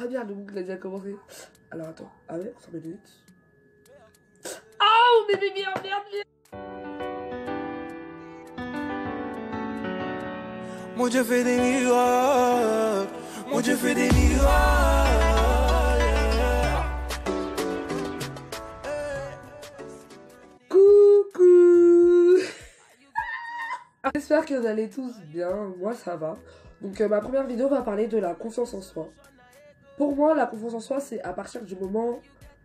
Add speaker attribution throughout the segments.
Speaker 1: Ah merde, le boucle a déjà commencé. Alors attends, ah ouais, 100 minutes. Oh, mais merde, merde, merde.
Speaker 2: Mon Dieu fait des miracles, mon Dieu fait des miracles.
Speaker 1: Coucou. J'espère que vous allez tous bien, moi ça va. Donc ma première vidéo va parler de la confiance en soi. Pour moi, la confiance en soi, c'est à partir du moment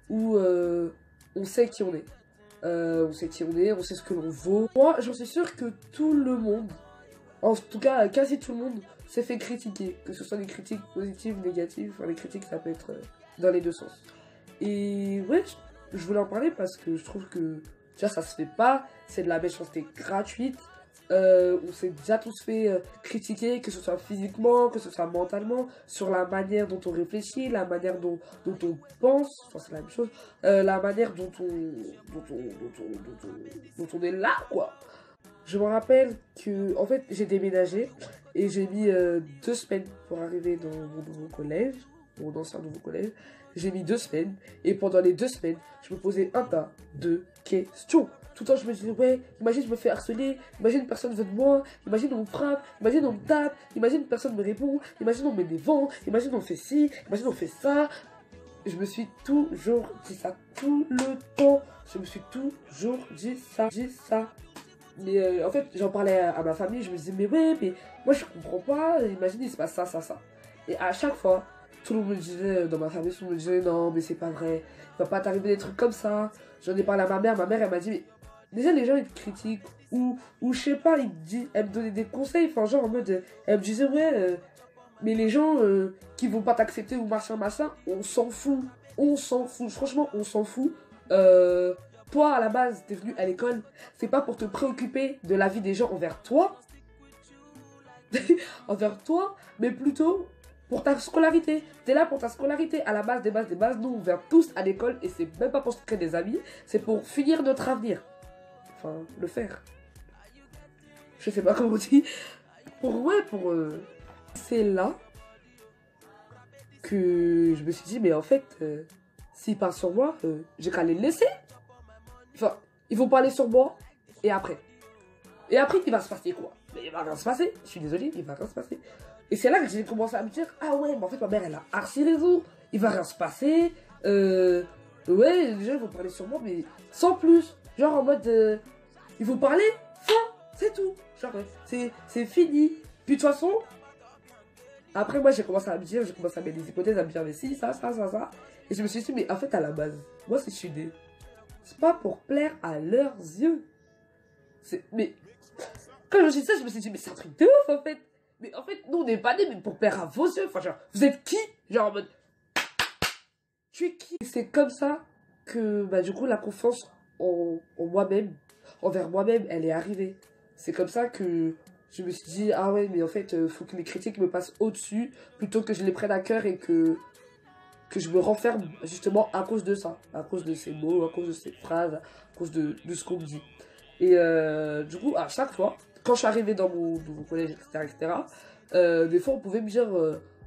Speaker 1: où on sait qui on est. On sait qui on est, on sait ce que l'on vaut. Moi, j'en suis sûre que tout le monde, en tout cas quasi tout le monde, s'est fait critiquer. Que ce soit des critiques positives, négatives, enfin les critiques ça peut être dans les deux sens. Et ouais, je voulais en parler parce que je trouve que déjà ça se fait pas, c'est de la méchanceté gratuite. On s'est déjà tous fait critiquer, que ce soit physiquement, que ce soit mentalement, sur la manière dont on réfléchit, la manière dont on pense, enfin c'est la même chose, la manière dont on est là, quoi. Je me rappelle que, en fait, j'ai déménagé et j'ai mis 2 semaines pour arriver dans mon nouveau collège, mon ancien nouveau collège. J'ai mis 2 semaines et pendant les 2 semaines, je me posais un tas de questions. Tout le temps, je me disais, ouais, imagine, je me fais harceler, imagine, personne veut de moi, imagine, on me frappe, imagine, on me tape, imagine, personne me répond, imagine, on me met des vents, imagine, on fait ci, imagine, on fait ça. Je me suis toujours dit ça, tout le temps. Je me suis toujours dit ça, Mais en fait, j'en parlais à ma famille, je me disais, mais ouais, mais moi je comprends pas, imagine, il se passe ça, ça, ça. Et à chaque fois, tout le monde me disait, dans ma famille, tout le monde me disait, non, mais c'est pas vrai, il va pas t'arriver des trucs comme ça. J'en ai parlé à ma mère elle m'a dit, mais déjà les gens ils te critiquent, ou je sais pas, elle me donnait des conseils, enfin genre en mode, elle me disait, ouais, mais les gens qui vont pas t'accepter ou machin, machin, on s'en fout, franchement, on s'en fout. Toi, à la base, t'es venu à l'école, c'est pas pour te préoccuper de la vie des gens envers toi, mais plutôt pour ta scolarité. T'es là pour ta scolarité, à la base des bases, nous on vient tous à l'école et c'est même pas pour se créer des amis, c'est pour finir notre avenir. Enfin, le faire. Je sais pas comment on dit. C'est là que je me suis dit, mais en fait, s'ils parlent sur moi, j'ai qu'à les laisser. Enfin, ils vont parler sur moi, et après, il va se passer quoi? Mais il va rien se passer, je suis désolée, il va rien se passer. Et c'est là que j'ai commencé à me dire, ah ouais, mais en fait, ma mère, elle a archi raison, il va rien se passer, ouais, les gens, ils vont parler sur moi, mais sans plus. Genre en mode, ils vont parler, fin, c'est tout. Genre, c'est fini. Puis de toute façon, après, moi, j'ai commencé à me dire, j'ai commencé à mettre des hypothèses, à me dire, mais si, ça. Et je me suis dit, mais en fait, à la base, moi, si je suis née, c'est pas pour plaire à leurs yeux. Mais quand je me suis dit ça, je me suis dit, mais c'est un truc de ouf en fait. Mais en fait, nous on n'est pas nés mais pour plaire à vos yeux. Enfin, genre, vous êtes qui? Genre en mode, tu es qui? C'est comme ça que, bah, du coup, la confiance en moi-même, envers moi-même, elle est arrivée. C'est comme ça que je me suis dit, ah ouais, mais en fait, faut que les critiques me passent au-dessus plutôt que je les prenne à cœur et que je me renferme justement à cause de ça, à cause de ces mots, à cause de ces phrases, à cause de ce qu'on me dit. Et du coup, à chaque fois, quand je suis arrivée dans mon nouveau collège, etc., des fois on pouvait me dire,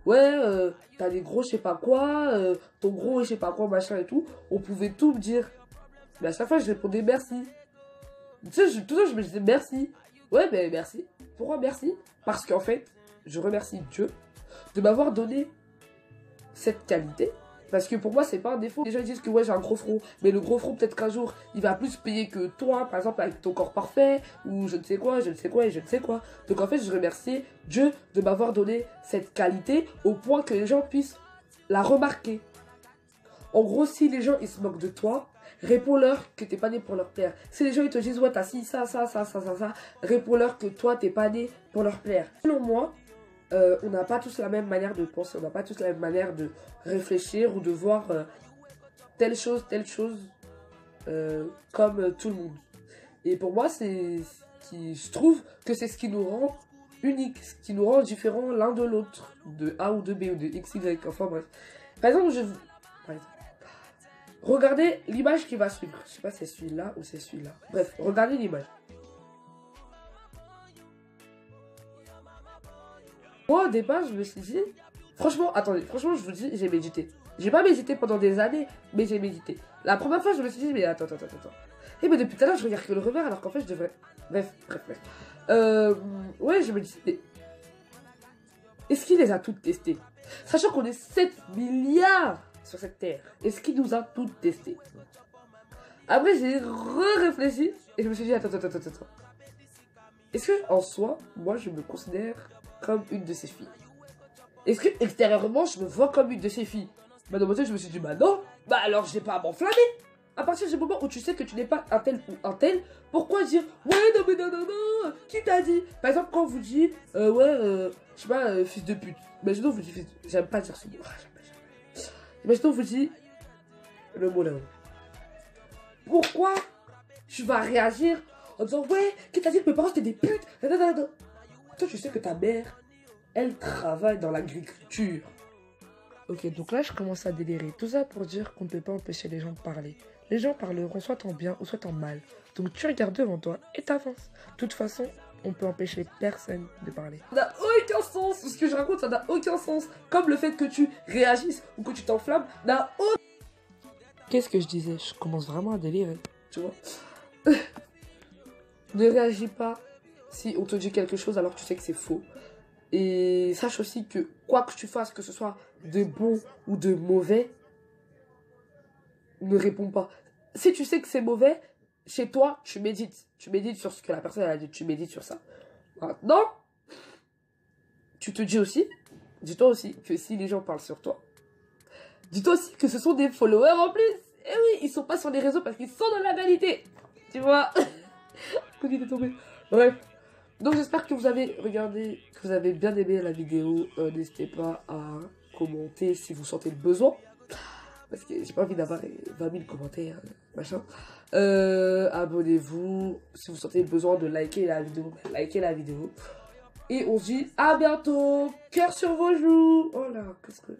Speaker 1: ouais, t'as des gros je sais pas quoi, ton gros je sais pas quoi, machin et tout. On pouvait tout me dire. Mais à chaque fois, je répondais merci. Tu sais, tout ça, je me disais merci. Ouais, mais merci. Pourquoi merci? Parce qu'en fait, je remercie Dieu de m'avoir donné cette qualité. Parce que pour moi, c'est pas un défaut. Les gens disent que ouais, j'ai un gros front. Mais le gros front, peut-être qu'un jour, il va plus payer que toi, par exemple, avec ton corps parfait, ou je ne sais quoi, je ne sais quoi, et je ne sais quoi. Donc en fait, je remercie Dieu de m'avoir donné cette qualité au point que les gens puissent la remarquer. En gros, si les gens, ils se moquent de toi, réponds-leur que t'es pas né pour leur plaire. Si les gens, ils te disent, ouais, t'as ci, ça, réponds-leur que toi, t'es pas né pour leur plaire. Selon moi, on n'a pas tous la même manière de penser, on n'a pas tous la même manière de réfléchir ou de voir telle chose, comme tout le monde. Et pour moi, je trouve que c'est ce qui nous rend unique, ce qui nous rend différents l'un de l'autre, de A ou de B ou de X, Y, enfin bref. Par exemple, regardez l'image qui va suivre. Je sais pas si c'est celui-là ou c'est celui-là. Bref, regardez l'image. Moi, au départ, je me suis dit, Franchement, attendez, franchement, je vous dis, j'ai médité. J'ai pas médité pendant des années, mais j'ai médité. La première fois, je me suis dit, mais attends. Et mais depuis tout à l'heure, je regarde que le revers, alors qu'en fait, je devrais... Bref. Ouais, je me dis, mais... Est-ce qu'il les a toutes testées? Sachant qu'on est 7 milliards sur cette terre. Est-ce qu'il nous a toutes testées? Après, j'ai réfléchi et je me suis dit, attends. Est-ce que, en soi, moi, je me considère comme une de ces filles? Est-ce que, extérieurement, je me vois comme une de ces filles? Bah, dans mon tête, je me suis dit, bah non, bah alors, j'ai pas à m'enflammer. À partir du moment où tu sais que tu n'es pas un tel ou un tel, pourquoi dire, ouais, non, mais non, qui t'a dit? Par exemple, quand on vous dit, je sais pas, fils de pute. Imaginons, on vous dit fils de... J'aime pas dire ce mot. Imaginons, on vous dit le mot là-haut. Pourquoi tu vas réagir en disant, ouais, qui t'a dit que mes parents c'était des putes? Toi, tu sais que ta mère, elle travaille dans l'agriculture. Ok, donc là, je commence à délirer. Tout ça pour dire qu'on ne peut pas empêcher les gens de parler. Les gens parleront soit en bien ou soit en mal. Donc tu regardes devant toi et t'avances. De toute façon, on peut empêcher personne de parler. Ça n'a aucun sens. Ce que je raconte, ça n'a aucun sens. Comme le fait que tu réagisses ou que tu t'enflammes n'a aucun... Qu'est-ce que je disais? Je commence vraiment à délirer. Tu vois. Ne réagis pas si on te dit quelque chose alors que tu sais que c'est faux. Et sache aussi que quoi que tu fasses, que ce soit de bon ou de mauvais, ne réponds pas. Si tu sais que c'est mauvais, chez toi, tu médites. Tu médites sur ce que la personne a dit. Tu médites sur ça. Maintenant, tu te dis aussi, dis-toi aussi que si les gens parlent sur toi, dis-toi aussi que ce sont des followers en plus. Et oui, ils sont pas sur les réseaux parce qu'ils sont dans la vanité. Tu vois. Il est tombé. Bref. Donc j'espère que vous avez regardé, que vous avez bien aimé la vidéo. N'hésitez pas à commenter si vous sentez le besoin. Parce que j'ai pas envie d'avoir 20 000 commentaires, machin. Abonnez-vous. Si vous sentez le besoin de liker la vidéo, likez la vidéo. Et on se dit à bientôt. Cœur sur vos joues. Oh là, qu'est-ce que...